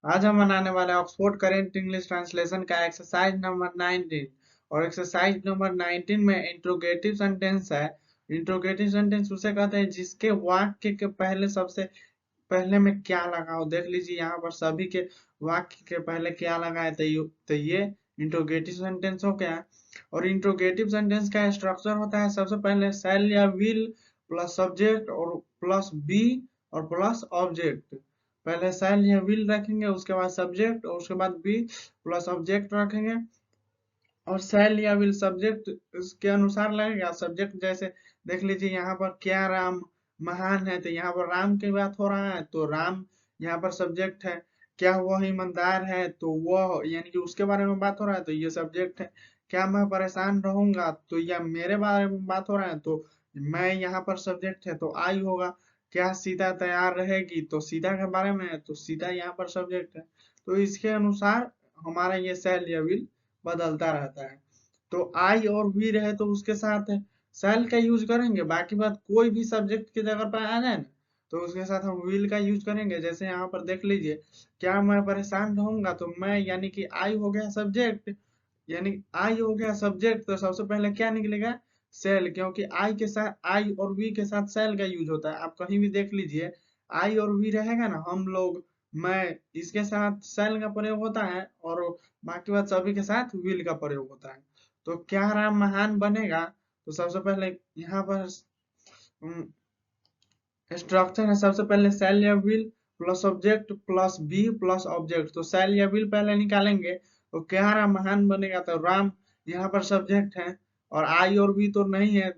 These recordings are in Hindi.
आज हम बनाने वाले हैं ऑक्सफोर्ड करेंट इंग्लिश ट्रांसलेशन का एक्सरसाइज नंबर 19। और एक्सरसाइज नंबर 19 में इंट्रोगेटिव सेंटेंस है। इंट्रोगेटिव सेंटेंस उसे कहते हैं जिसके वाक्य के पहले सबसे पहले में क्या लगा हो। देख लीजिए यहाँ पर सभी के वाक्य के पहले क्या लगा है, तो ये इंट्रोगेटिव सेंटेंस हो गया। और इंट्रोगेटिव सेंटेंस का स्ट्रक्चर होता है सबसे पहले शैल या विल प्लस सब्जेक्ट और प्लस बी और प्लस ऑब्जेक्ट। पहले शैल या विल रखेंगे, उसके बाद सब्जेक्ट और उसके बाद बी प्लस ऑब्जेक्ट रखेंगे। और शैल या विल सब्जेक्ट के अनुसार लगेगा। सब्जेक्ट जैसे देख लीजिए यहाँ पर क्या राम महान है, तो यहाँ पर राम की बात हो रहा है तो राम यहाँ पर सब्जेक्ट है। क्या वह ईमानदार है, तो वह यानी कि उसके बारे में बात हो रहा है तो ये सब्जेक्ट है। क्या मैं परेशान रहूंगा, तो यह मेरे बारे में बात हो रहा है तो मैं यहाँ पर सब्जेक्ट है तो आई होगा। क्या सीता तैयार रहेगी, तो सीता के बारे में है तो सीता यहाँ पर सब्जेक्ट है। तो इसके अनुसार हमारा ये शैल या विल बदलता रहता है। तो आई और वी रहे तो उसके साथ शैल का यूज करेंगे, बाकी बात कोई भी सब्जेक्ट की जगह पर आ जाए ना तो उसके साथ हम विल का यूज करेंगे। जैसे यहाँ पर देख लीजिए, क्या मैं परेशान रहूंगा, तो मैं यानी कि आई हो गया सब्जेक्ट। यानी आई हो गया सब्जेक्ट तो सबसे पहले क्या निकलेगा, सेल, क्योंकि आई के साथ आई और वी के साथ सेल का यूज होता है। आप कहीं भी देख लीजिए आई और वी रहेगा ना, हम लोग, मैं, इसके साथ सेल का प्रयोग होता है और बाकी बात सभी के साथ विल का प्रयोग होता है। तो क्या राम महान बनेगा, तो सबसे पहले यहाँ पर स्ट्रक्चर है सबसे पहले सेल या will plus object plus be plus object. तो सेल या विल पहले निकालेंगे तो क्या राम महान बनेगा, तो राम यहाँ पर सब्जेक्ट है और आई और वी तो नहीं है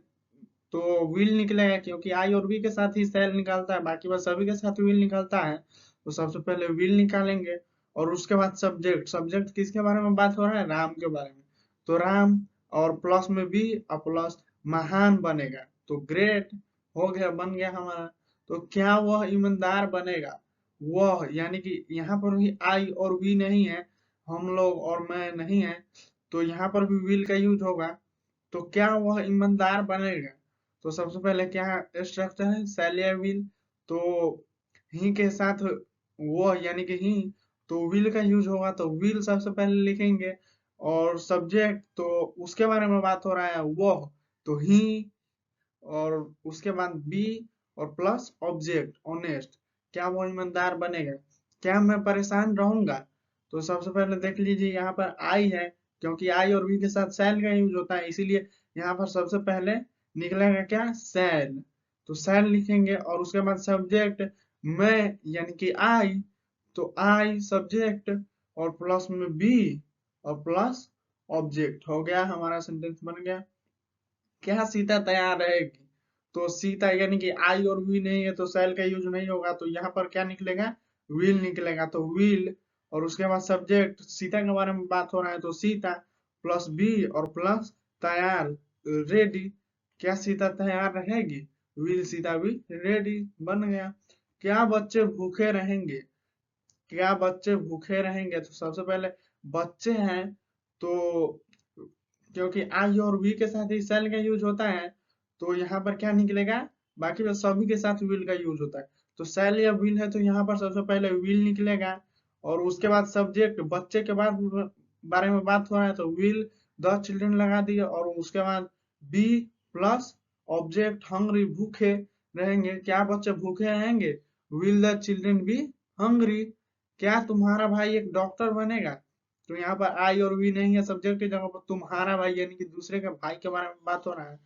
तो विल निकलेगा, क्योंकि आई और वी के साथ ही सेल निकालता है, बाकी बस सभी के साथ विल निकालता है। तो सबसे पहले विल निकालेंगे और उसके बाद सब्जेक्ट। सब्जेक्ट किसके बारे में बात हो रहा है, राम के बारे में। तो राम और प्लस में बी और प्लस महान बनेगा तो ग्रेट हो गया, बन गया हमारा। तो क्या वह ईमानदार बनेगा, वह यानी कि यहाँ पर भी आई और वी नहीं है, हम लोग और मैं नहीं है, तो यहाँ पर भी विल का यूज होगा। तो क्या वह ईमानदार बनेगा, तो सबसे पहले क्या स्ट्रक्चर है, शैल या विल। तो ही के साथ वो यानी कि ही, तो विल का यूज होगा तो विल सबसे पहले लिखेंगे। और सब्जेक्ट तो उसके बारे में बात हो रहा है वह, तो ही। और उसके बाद बी और प्लस ऑब्जेक्ट ऑनेस्ट। क्या वो ईमानदार बनेगा। क्या मैं परेशान रहूंगा, तो सबसे पहले देख लीजिए यहाँ पर आई है, क्योंकि आई और वी के साथ सैल का यूज होता है इसीलिए यहाँ पर सबसे पहले निकलेगा क्या, सैल। तो सैल लिखेंगे और उसके बाद सब्जेक्ट मैं यानी कि आई, तो आई सब्जेक्ट और प्लस में बी और प्लस ऑब्जेक्ट हो गया, हमारा सेंटेंस बन गया। क्या सीता तैयार रहेगी, तो सीता यानी कि आई और वी नहीं है तो सेल का यूज नहीं होगा, तो यहाँ पर क्या निकलेगा, विल निकलेगा। तो विल और उसके बाद सब्जेक्ट, सीता के बारे में बात हो रहा है तो सीता प्लस बी और प्लस तैयार, रेडी। क्या सीता तैयार रहेगी, विल सीता भी रेडी, बन गया। क्या बच्चे भूखे रहेंगे, क्या बच्चे भूखे रहेंगे, तो सबसे पहले बच्चे हैं तो क्योंकि आई और वी के साथ ही सेल का यूज होता है तो यहाँ पर क्या निकलेगा, बाकी तो सभी के साथ विल का यूज होता है। तो सेल या विल है तो यहाँ पर सबसे पहले विल निकलेगा और उसके बाद सब्जेक्ट, बच्चे के बाद बारे में बात हो रहा है तो विल द चिल्ड्रन लगा दिए और उसके बाद बी प्लस ऑब्जेक्ट हंग्री, भूखे रहेंगे। क्या बच्चे भूखे रहेंगे, will the children be hungry. क्या तुम्हारा भाई एक डॉक्टर बनेगा, तो यहाँ पर आई और वी नहीं है, सब्जेक्ट की जगह पर तुम्हारा भाई यानी कि दूसरे के भाई के बारे में बात हो रहा है,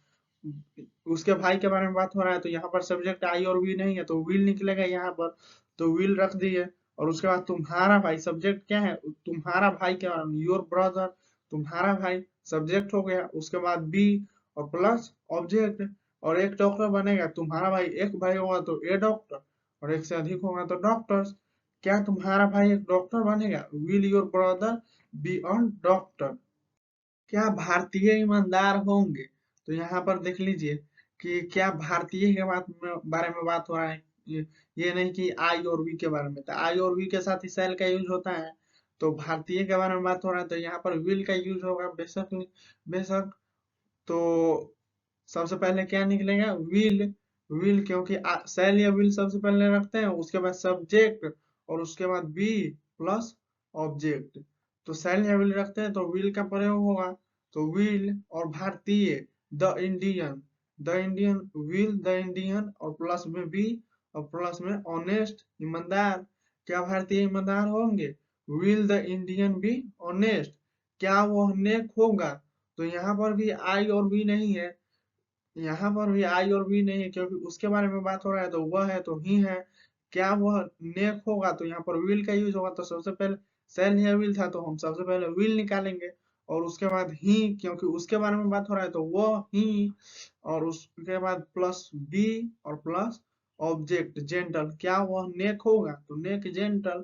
उसके भाई के बारे में बात हो रहा है तो यहाँ पर सब्जेक्ट आई और वी नहीं है तो विल निकलेगा यहाँ पर। तो विल रख दिए और उसके बाद तुम्हारा भाई, सब्जेक्ट क्या है, तुम्हारा भाई के बारे में, योर ब्रदर, तुम्हारा भाई सब्जेक्ट हो गया। उसके बाद बी और प्लस ऑब्जेक्ट। और एक डॉक्टर बनेगा, तुम्हारा भाई एक भाई होगा तो ए डॉक्टर और एक से अधिक होगा तो डॉक्टर्स। क्या तुम्हारा भाई एक डॉक्टर बनेगा, will your brother be a doctor. क्या भारतीय ईमानदार होंगे, तो यहाँ पर देख लीजिए कि क्या भारतीय के बारे में बात हो रहा है, ये नहीं कि आई और वी के बारे में। तो आई और वी के साथ ही सेल का यूज होता है तो भारतीय के बारे में बात हो रहा है तो यहाँ पर विल का यूज होगा, बेशक बेशक। तो सबसे पहले क्या निकलेगा, विल। विल क्योंकि सेल या विल सबसे पहले रखते हैं, उसके बाद सब्जेक्ट और उसके बाद बी प्लस ऑब्जेक्ट। तो शैल या विल रखते हैं तो विल का प्रयोग होगा, तो विल और भारतीय the Indian, the Indian will the Indian और प्लस में बी और प्लस में ऑनेस्ट ईमानदार। क्या भारतीय ईमानदार होंगे? Will the Indian be honest, क्या वह नेक होगा? तो यहाँ पर भी आई और बी नहीं है, यहाँ पर भी आई और बी नहीं है क्योंकि उसके बारे में बात हो रहा है, तो वह है तो ही है। क्या वह नेक होगा? तो यहाँ पर विल का यूज होगा, तो सबसे पहले शैल या विल था तो हम सबसे पहले विल निकालेंगे और उसके बाद ही, क्योंकि उसके बारे में बात हो रहा है तो वह ही, और उसके बाद प्लस बी और प्लस ऑब्जेक्ट जेंटल, क्या वह नेक होगा? तो नेक gentle,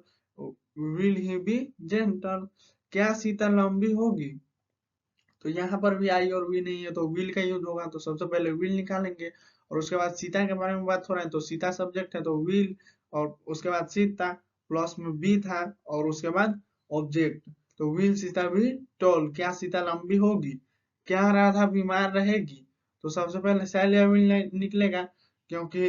will he be gentle. क्या सीता लंबी होगी? तो यहाँ पर भी आई और वी नहीं है तो विल का यूज होगा, तो सबसे पहले विल निकालेंगे और उसके बाद सीता के बारे में बात हो रहा है तो सीता सब्जेक्ट है तो विल, और उसके बाद सीता प्लस में बी था और उसके बाद ऑब्जेक्ट, तो विल सीता बी टॉल, क्या सीता लंबी होगी? क्या राधा बीमार रहेगी? तो सबसे पहले शैल या विल निकलेगा क्योंकि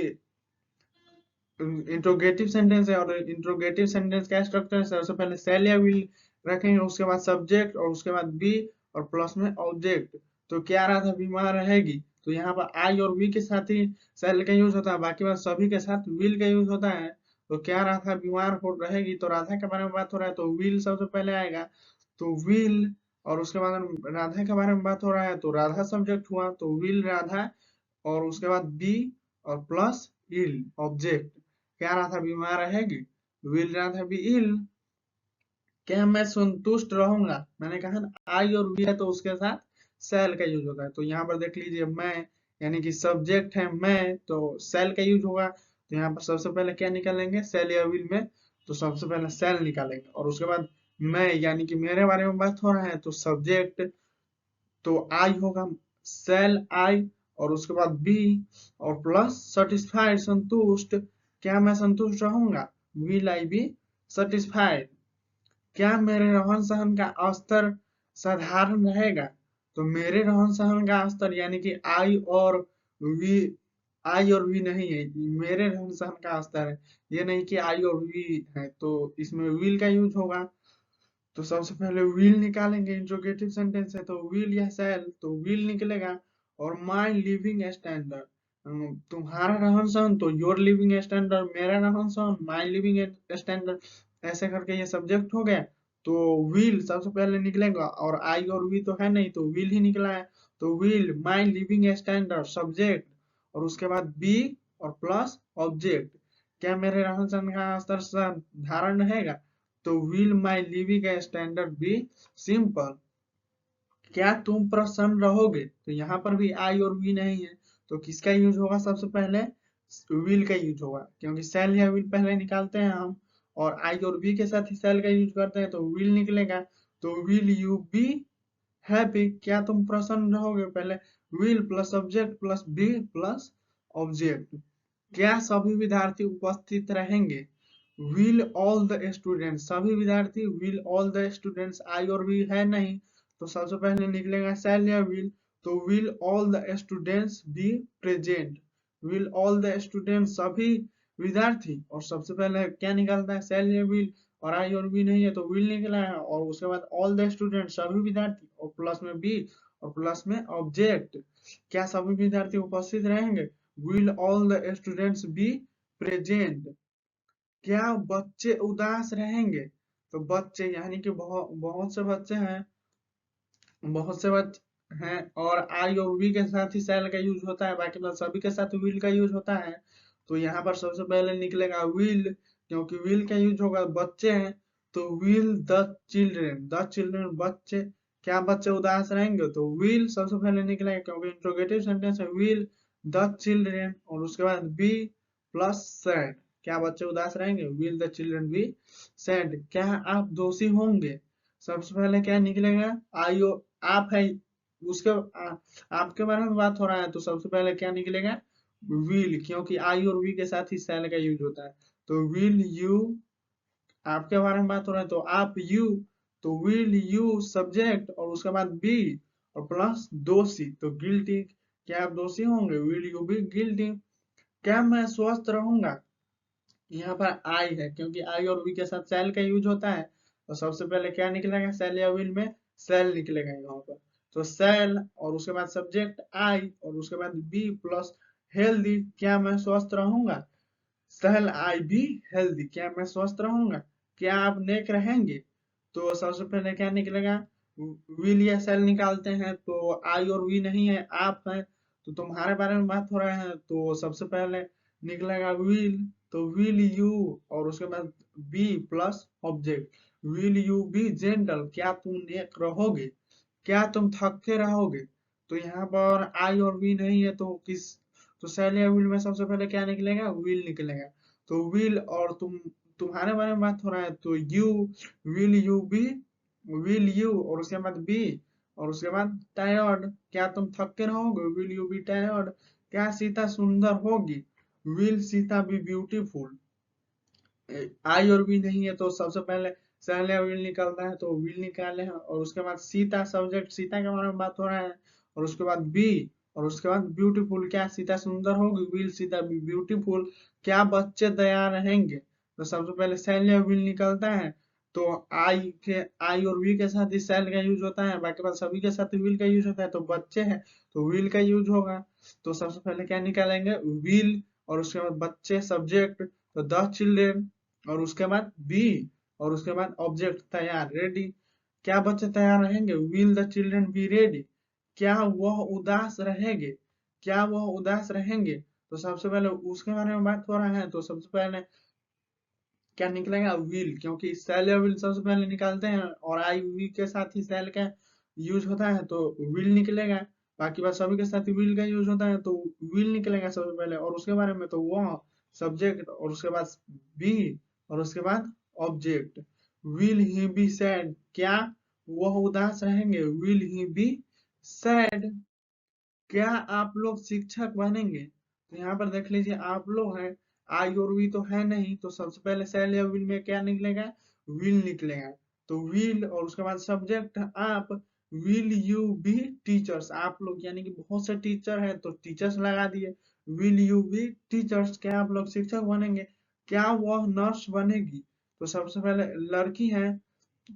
इंट्रोगेटिव सेंटेंस है और इंट्रोगेटिव सेंटेंस का स्ट्रक्चर है, सबसे पहले शैल या विल रखेंगे, उसके बाद सब्जेक्ट और उसके बाद बी और प्लस में ऑब्जेक्ट। तो क्या राधा बीमार रहेगी? तो यहाँ पर आई और वी के साथ ही शैल का यूज होता है, बाकी बात सभी के साथ विल का यूज होता है। तो क्या राधा बीमार हो रहेगी? तो राधा के बारे में बात हो रहा है तो विल सबसे पहले आएगा, तो विल, और उसके बाद राधा के बारे में बात हो रहा है तो राधा सब्जेक्ट हुआ तो विल राधा, और उसके बाद बी और प्लस इल ऑब्जेक्ट। क्या राधा बीमार रहेगी? Will Radha be ill. क्या मैं संतुष्ट रहूंगा? मैंने कहा ना आई और वी है तो उसके साथ शैल का यूज होता है, तो यहाँ पर देख लीजिए मैं, यानी कि सब्जेक्ट है मैं तो शैल का यूज होगा, तो यहाँ पर सबसे पहले क्या निकालेंगे शैल या विल में? तो सबसे पहले शैल निकालेंगे और उसके बाद मैं, यानी कि मेरे बारे में बात हो रहा है तो सब्जेक्ट, तो आई होगा सेल आई और उसके बाद बी और प्लस सेटिस्फाइड संतुष्ट, क्या मैं संतुष्ट रहूंगा? Will I be satisfied. क्या मेरे रहन सहन का स्तर साधारण रहेगा? तो मेरे रहन सहन का स्तर, यानी कि वी आई और वी नहीं है, मेरे रहन सहन का स्तर है, ये नहीं कि आई और वी है, तो इसमें विल का यूज होगा। तो सबसे पहले विल निकालेंगे, इंट्रोगेटिव सेंटेंस है तो विल या शैल, तो विल निकलेगा। और माई लिविंग स्टैंडर्ड, तुम्हारा रहन सहन, तो योर लिविंग स्टैंडर्ड, मेरा रहन सहन, माई लिविंग स्टैंडर्ड, ऐसे करके ये सब्जेक्ट हो गया। तो विल सबसे पहले निकलेगा और आई और वी तो है नहीं तो विल ही निकला है, तो will my living standard subject, और उसके बाद बी और प्लस ऑब्जेक्ट, क्या मेरे रहन सहन का स्तर साधारण रहेगा? तो will my living standard be simple. क्या तुम प्रसन्न रहोगे? तो यहाँ पर भी आई और वी नहीं है तो किसका यूज होगा? सबसे पहले विल का यूज होगा क्योंकि सेल या विल पहले निकालते हैं हम, और आई और वी के साथ ही सेल का यूज करते हैं तो विल निकलेगा। तो विल यू बी हैप्पी, क्या तुम प्रसन्न रहोगे? पहले will plus subject plus be plus object. क्या सभी विद्यार्थी उपस्थित रहेंगे? विल ऑल द स्टूडेंट्स, सभी विद्यार्थी, will all the students I और वी है नहीं तो सबसे पहले निकलेगा शैल या विल, तो will all the students be present, will all the students सभी विद्यार्थी, और सबसे पहले क्या निकलता है शैल या विल, और आई और वी नहीं है तो विल निकला है, और उसके बाद ऑल द स्टूडेंट सभी विद्यार्थी और प्लस में बी और प्लस में ऑब्जेक्ट, क्या सभी विद्यार्थी उपस्थित रहेंगे? Will all the students be present. क्या बच्चे उदास रहेंगे? तो बच्चे यानी कि बहुत बहुत से बच्चे हैं, बहुत से बच्चे हैं, और आई और वी के साथ ही शैल का यूज होता है, बाकी मतलब सभी के साथ विल का यूज होता है। तो यहाँ पर सबसे पहले निकलेगा विल, क्योंकि विल का यूज होगा, बच्चे हैं तो विल द चिल्ड्रेन बच्चे, क्या बच्चे उदास रहेंगे? तो विल सबसे पहले निकलेगा क्योंकि इंट्रोगेटिव सेंटेंस है, विल द चिल्ड्रेन, और उसके बाद बी प्लस सैड, क्या बच्चे उदास रहेंगे? Will the children be sad. क्या आप दोषी होंगे? सबसे पहले क्या निकलेगा? आई आप है, उसके आपके बारे में बात हो रहा है तो सबसे पहले क्या निकलेगा? विल, क्योंकि आई और वी के साथ ही शैल का यूज होता है, तो विल यू, आपके बारे में बात हो रहा है तो आप यू, तो विल यू सब्जेक्ट और उसके बाद बी और प्लस दोषी, तो गिल्टी, क्या आप दोषी होंगे? Will you be guilty. क्या मैं स्वस्थ रहूंगा? यहाँ पर आई है क्योंकि आई और वी के साथ सेल का यूज होता है, तो सबसे पहले क्या निकलेगा, सेल या विल में सेल निकलेगा यहाँ पर। तो सेल और उसके बाद सब्जेक्ट आई और उसके बाद बी प्लस हेल्दी, क्या मैं स्वस्थ रहूंगा, सेल आई बी हेल्दी, क्या मैं स्वस्थ रहूंगा, क्या आप नेक रहेंगे। तो सबसे पहले क्या निकलेगा, विल या सेल निकालते हैं, तो आई और वी नहीं है, आप है, तो तुम्हारे बारे में बात हो रहा है, तो सबसे पहले निकलेगा विल, तो विल यू और उसके बाद be plus object, will you be gentle, क्या तुम नेक रहोगे, क्या तुम थके रहोगे। तो यहाँ पर आई और वी नहीं है, तो किस, तो सेल या विल में सबसे पहले क्या निकलेगा, विल निकलेगा। तो विल और तुम्हारे बारे में बात हो रहा है, तो you, will you be, will you और उसके बाद बी और उसके बाद टायर्ड, क्या तुम थके रहोगे, विल यू बी टायर्ड, क्या सीता सुंदर होगी, विल सीता बी ब्यूटीफुल। आई और बी नहीं है, तो सबसे पहले सेल या विल निकलता है, तो विल निकाले हैं और उसके बाद सीता, सब्जेक्ट सीता के बारे में बात हो रहा है, और उसके बाद बी और उसके बाद ब्यूटीफुल, क्या सीता सुंदर होगी, विल सीता बी ब्यूटीफुल, क्या बच्चे तैयार रहेंगे। तो सबसे पहले सेल या विल निकलता है, तो आई और वी के साथ ही सेल का यूज होता है, बाकी बात सभी के साथ विल का यूज होता है, तो बच्चे हैं तो विल का यूज होगा। तो सबसे पहले क्या निकालेंगे, विल और उसके बाद बच्चे सब्जेक्ट, तो द चिल्ड्रेन और उसके बाद बी और उसके बाद ऑब्जेक्ट तैयार रेडी, क्या बच्चे तैयार रहेंगे, will the children be ready, क्या वह उदास रहेंगे, क्या वह उदास रहेंगे। तो सबसे पहले उसके बारे में बात हो रहा है, तो सबसे पहले क्या निकलेगा, विल, क्योंकि सेल या विल सबसे पहले निकालते हैं और आई वी के साथ ही सेल का यूज होता है, तो विल निकलेगा। बाकी बात सभी के साथ विल का यूज होता है, तो विल निकलेगा सबसे पहले, और उसके बारे में तो वह सब्जेक्ट और उसके बाद बी और उसके बाद object, will he be sad, क्या वह उदास रहेंगे, विल ही बी सैड, क्या आप लोग शिक्षक बनेंगे। तो यहाँ पर देख लीजिए आप लोग हैं, आई और वी तो है नहीं, तो सबसे पहले सेल या विल में क्या निकलेगा, विल निकलेगा। तो विल और उसके बाद सब्जेक्ट आप, विल यू बी टीचर्स, आप लोग यानी कि बहुत से टीचर हैं तो टीचर्स लगा दिए, विल यू बी टीचर्स, क्या आप लोग शिक्षक बनेंगे, क्या वह नर्स बनेगी। तो सबसे पहले लड़की है,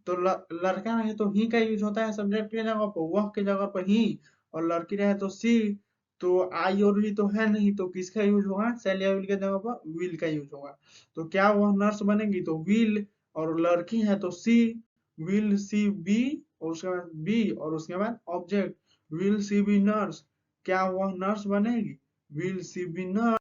तो लड़का रहे तो ही का यूज होता है सब्जेक्ट के जगह पर, वह के जगह पर ही, और लड़की रहे तो सी, तो आई और वी तो है नहीं, तो किसका यूज होगा, सेल या विल के जगह पर विल का यूज होगा। तो क्या वह नर्स बनेगी, तो विल, और लड़की है तो सी, विल सी बी और उसके बाद बी और उसके बाद object, will she be nurse, क्या वह नर्स बनेगी, विल सी बी नर्स।